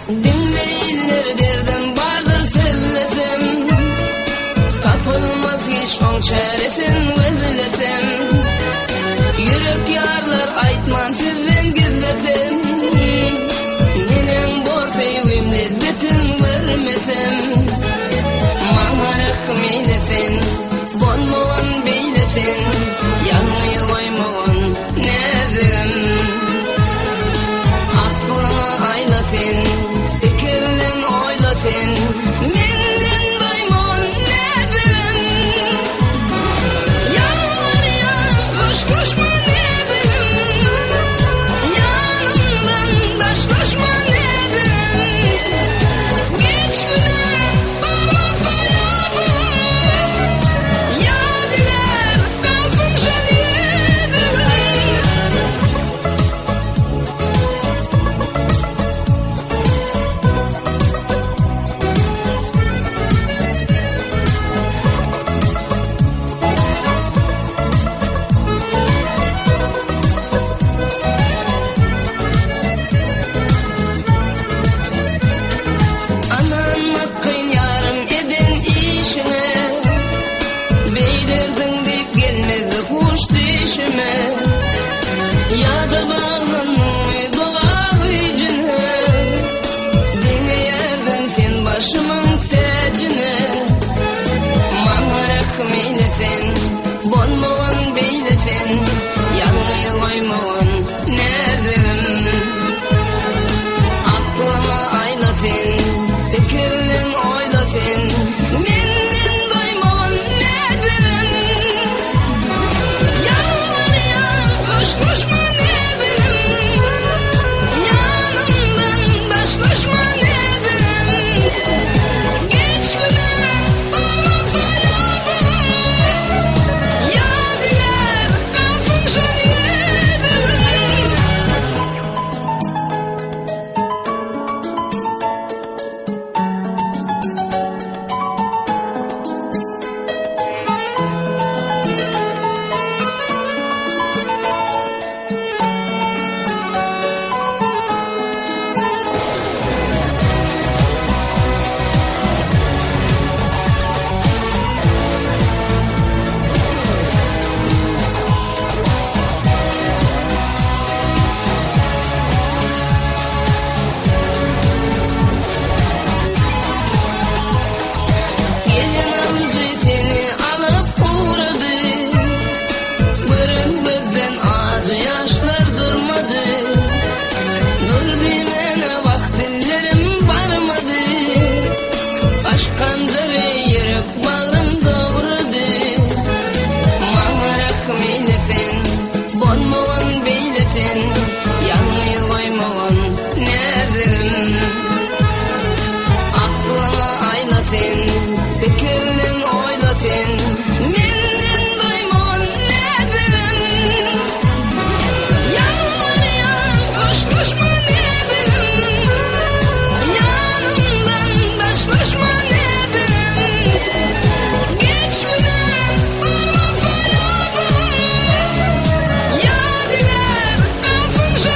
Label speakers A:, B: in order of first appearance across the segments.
A: Dinleyiller derdim vardır sevlesem, kapılmaz hiç on çaresin vezlesem. Yürek yarlar aytman sizden gizlesem, nenem bolsa yüğüm lezzetin vermesem. Maharak meylesen, bonmavan beylesen, yanmayı koymavan nezirim. Aklına aylasın, fikirlen oylasın, menden doymavan nezirim. Yanlar yan, hoşkoşma nezirim, yanımdan daşlaşma nezirim. Geç güne varmasa yapım, yadiler kalsın şadiyedim. Anan makkın yarım eden işine, beydersin deyip gelmedi kuş dişime. Ya da bağlanmayı doğa gücüne, dine yerden sen başımın tecine. Maharak meylesen, bonmavan beylesen, yanmayı koymavan nezirim. Aklına aylasın, fikirlen oylasın, menden doymavan nezirim. Yanlar yan, hoşkoşma nezirim, yanımdan daşlaşma nezirim. Geç güne varmasa yapım, yadiler kalsın şadiyedim. Gelin amcı seni alıp uğradı, bırın acı yaşlar durmadı. Dur demene vaktillerim varmadı, aşk kancarı yürek bağrım doğradı. Maharak meylesen, bonmavan beylesen, yanmayı koymavan nezirim. Aklına aylasın, fikirlen oylasın, menden doymavan nezirim. Yanlar yan, hoşkoşma nezirim, yanımdan daşlaşma nezirim. Geç güne varmasa yapım, yadiler kalsın şadiyedim.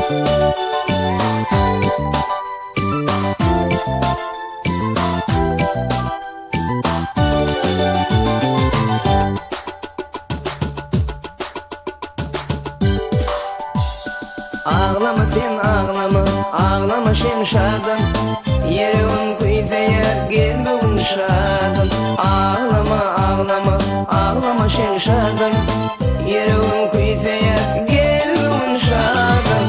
A: Ağlama sen ağlama, ağlama şemşadım. Yerim kuyzeye geldim şadım. Ağlama ağlama, ağlama şemşadım. Yerim kuyzeye geldim şadım.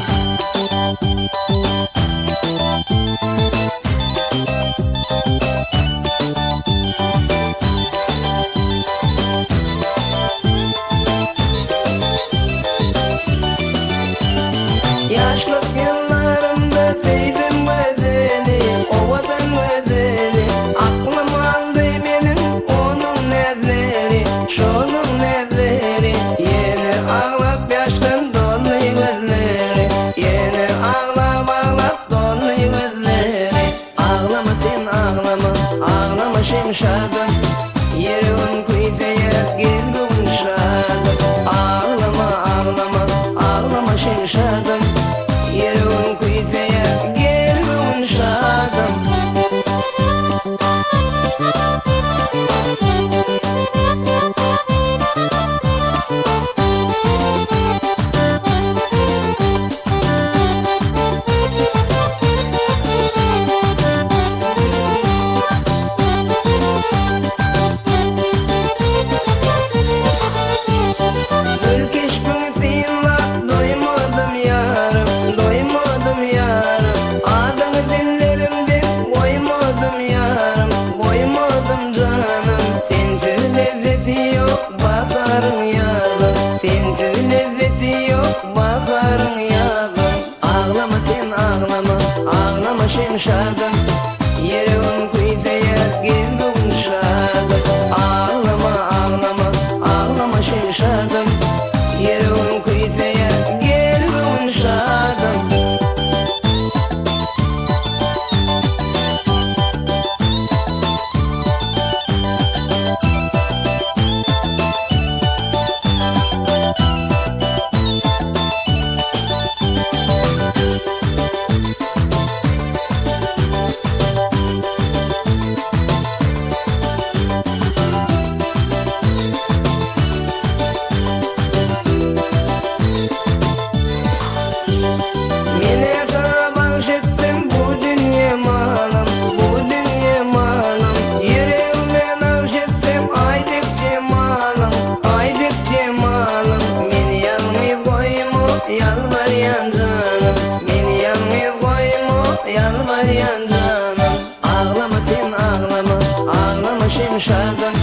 A: Yaşlık yıllarımda değdim bedeli, ovadan bedeli. Aklım aldı benim onun nevleri, şunun nevleri. Yeni ağlap yaştan dolu gözleri, yeni ağlap ağlap dolu gözleri. Ağlama sen ağlama, ağlama şemşadım. Yerim kuyzeye geldim şadım. Ağlama ağlama, ağlama şemşadım. Yerim kuyzeye geldim şadım. Şadım, yerim kuyzeye geldim şadım. Ağlama ağlama, ağlama şemşadım. Yerim kuyzeye geldim şadım. Yalvaryan canım, beni yalnız koyma, yalvaryan canım. Ağlama sen ağlama, ağlama şemşadım.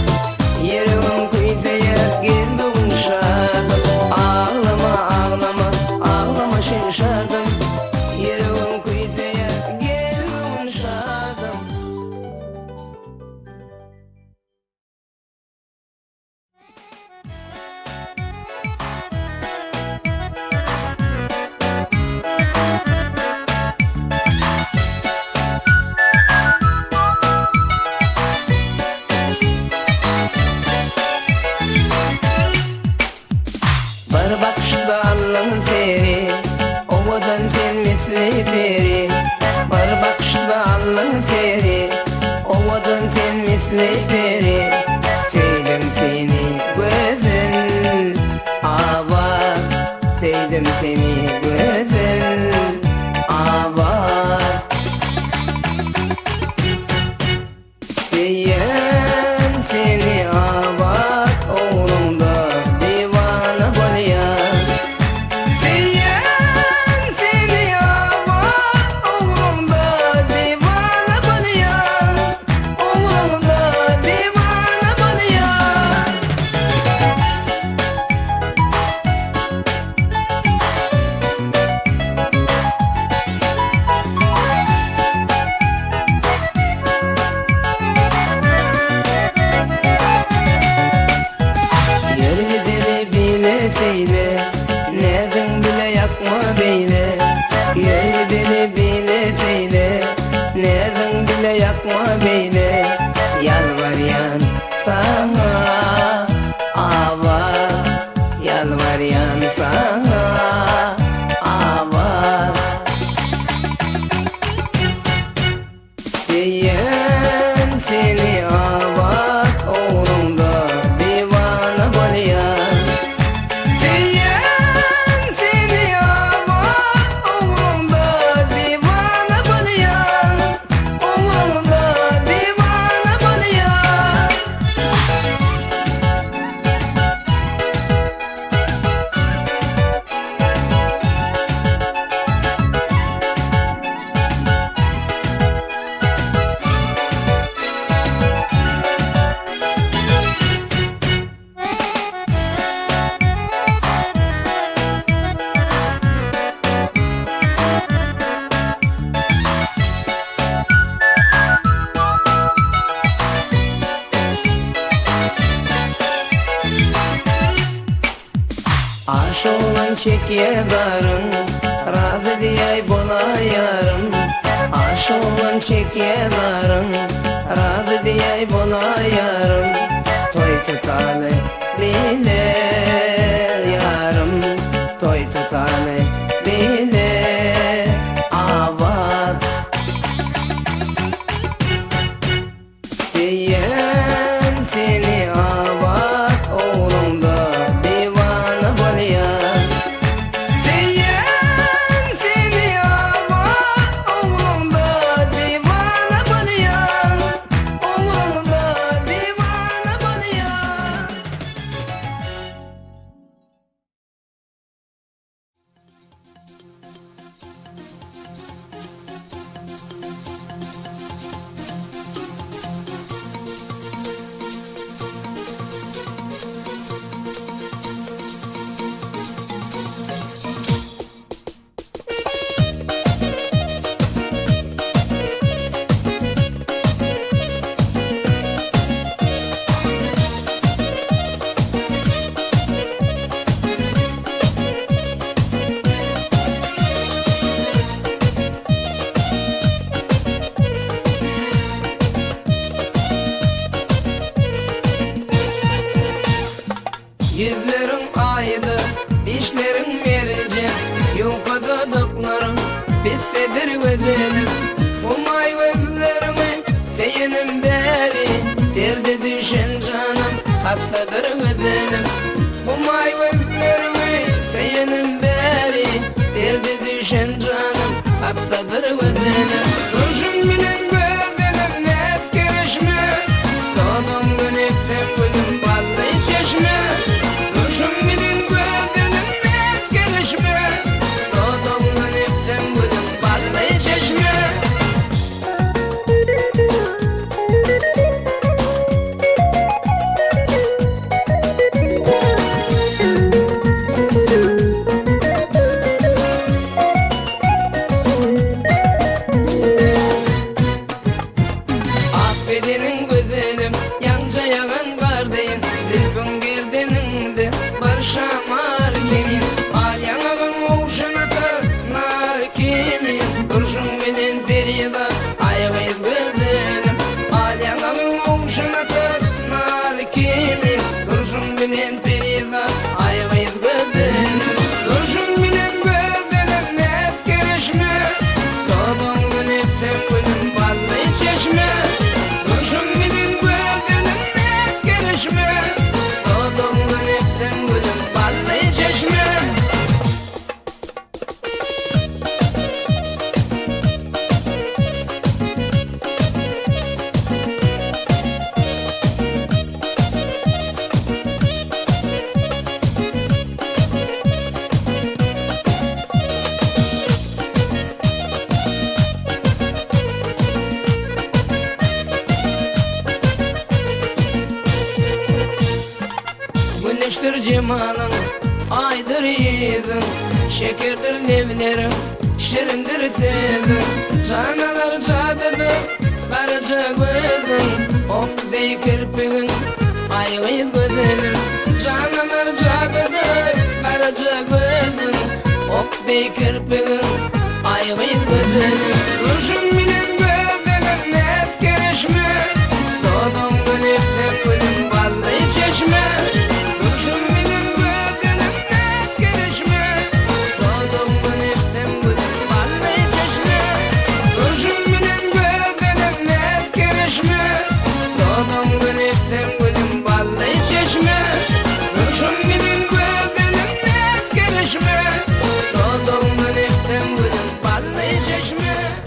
A: Yerim kuyzeye geldim şadım. Ağlama ağlama, ağlama şemşadım. Yerim kuyzeye geldim şadım. Bir bakışta Allah'ın feri, ovadan sen misli beri. Bir bakışta Allah'ın feri, ovadan sen misli beri. Sevdim seni güzel avar, sevdim seni güzel avar. Sevyen seni avar, oğlum da divana bolyan. Sevyen seni avar, oğlum da divana bolyan. Oğlum da divana bolyan. çekiye darın, razı diyey bola yarım. Aşığın çekiye darın, razı diyey bola yarım. Toy tutalı bilir yarım, toy tutalı bilir avat. Seyen seni avat, oğlumda divana bolyan. Seyen seni avat, oğlumda divana bolyan, oğlumda divana bolyan. Yüzlerim aydı, dişlerim verici, yukadıdıklarım bitsedir gözlerim. Umay gözlerimi seyenim beri, derdi düşen canım hastadır gözlerim. Umay gözlerimi seyenim beri, derdi düşen canım hastadır gözlerim. Duruşun bilen gözlerim net gelişme, doğdum gönekten gülüm ballı çeşme. Duruşun bilen gözlerim net gelişme, doğdum gönekten gülüm ballı çeşme. Affedinin güzelim, yanca yağan kardeyin, zilpün girdeninde barışamar kimin. Al yanağın uşun atar nar kimin. Duruşun bilen perida ayağıyız güzelim. Al yanağın uşun atar nar kimin. Duruşun bilen perida ayağıyız güzelim. Duruşun bilen güzelim net gelişme, doğdum gönekten gülüm ballı çeşme. Duruşun bilen gözlerim net gelişme, doğdum gönekten gülüm ballı çeşme. Güneştir cemalın, aydır yiğidin, şekerdir levlerim, şirindir sezin. Canalar cadıdır, karaca gözün, ok dey kirpigin, ayğıyız güzelim. Canalar cadıdır, karaca gözün, ok dey kirpigin, ayğıyız güzelim. Duruşun bilen gözlerim net gelişme, doğdum gönekten gülüm ballı çeşme. Duruşun bilen gözlerim net gelişme, doğdum gönekten gülüm ballı çeşme. Duruşun bilen gözlerim net gelişme, doğdum gönekten gülüm ballı çeşme. Duruşun bilen gözlerim net gelişme, doğdum gönekten gülüm ballı çeşme.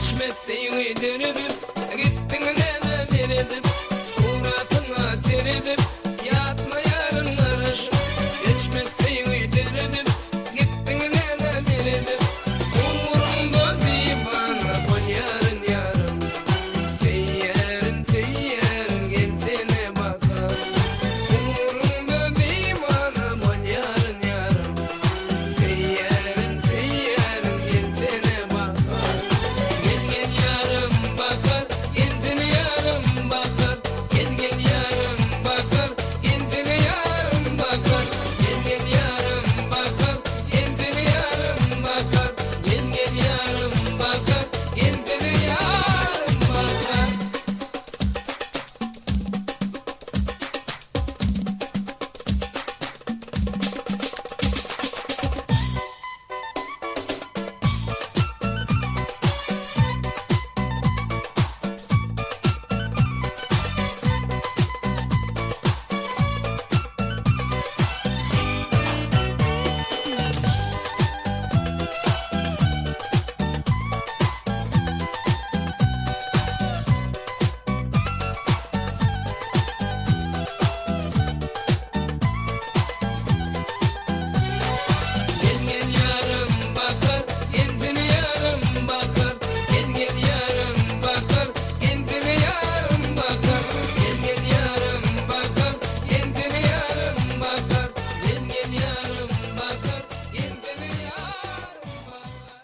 A: geçmezsen öldürürüm. Gittin nene meredim, suratına teredim. Yatma yarın karış, geçmezsen öldürürüm. Gittin nene meredim, umurumda değil bana bu yarın yarım. Seyyerin seyyerin geldiğine bakar. Umurumda değil bana bu yarın yarım. Seyyerin seyyerin geldiğine bakar. Gel yarım bakar, geldiğine yarım bakar. Gel yarım bakar, geldiğine yarım bakar. Gel yarım bakar, geldiğine yarım bakar. Gel yarım bakar, geldiğine yarım bakar. Gel yarım bakar, kendine yarım bakar. Gel yarım bakar, kendine yarım bakar. Gel yarım bakar, kendine yarım bakar. Gel yarım bakar, kendine yarım bakar.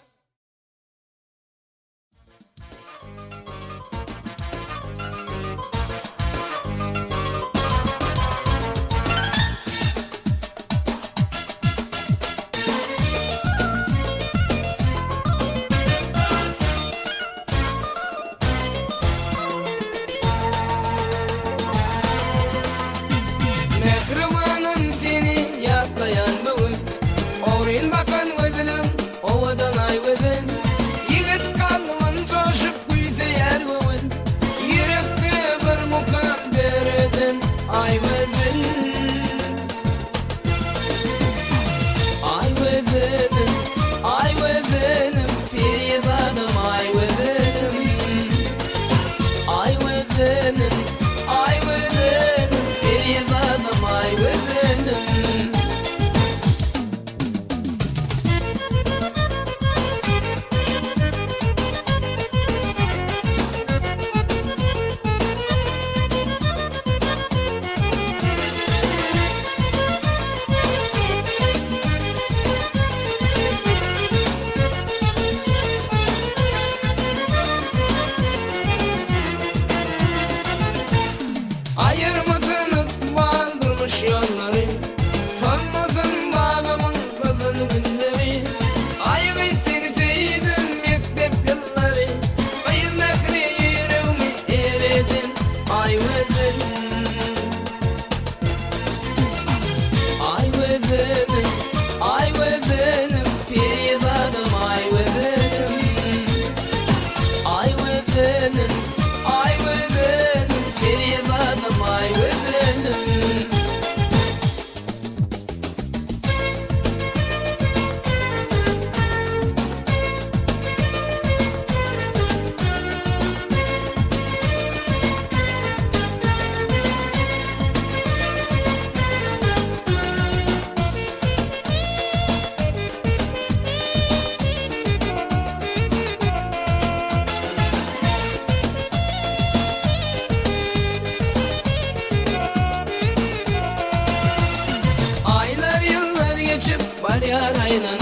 A: Mehribanım seni yaklayan bugün. Oğrun bakan gözüm, ovadan ay gözüm. Yigit kalmın coşup gülse yer bugün. Yürekte bir mukan deredin ay gözüm. Ay gözüm, ay gözüm. Feridadım ay gözüm. Ay gözüm, ay gözüm. Feridadım ay gözüm. Ayırmadığını bandırmış yolları. Solmasın bağlamın kızıl gülleri. Ayıp seni teydim mektep yılları. Kıymetli yüreğimi eredin ay gözüm. Ay gözüm, ay gözüm. Feridadım ay gözüm. Ay gözüm, ay gözüm. Feridadım ay gözüm. Aylar yıllar geçip var yar aynen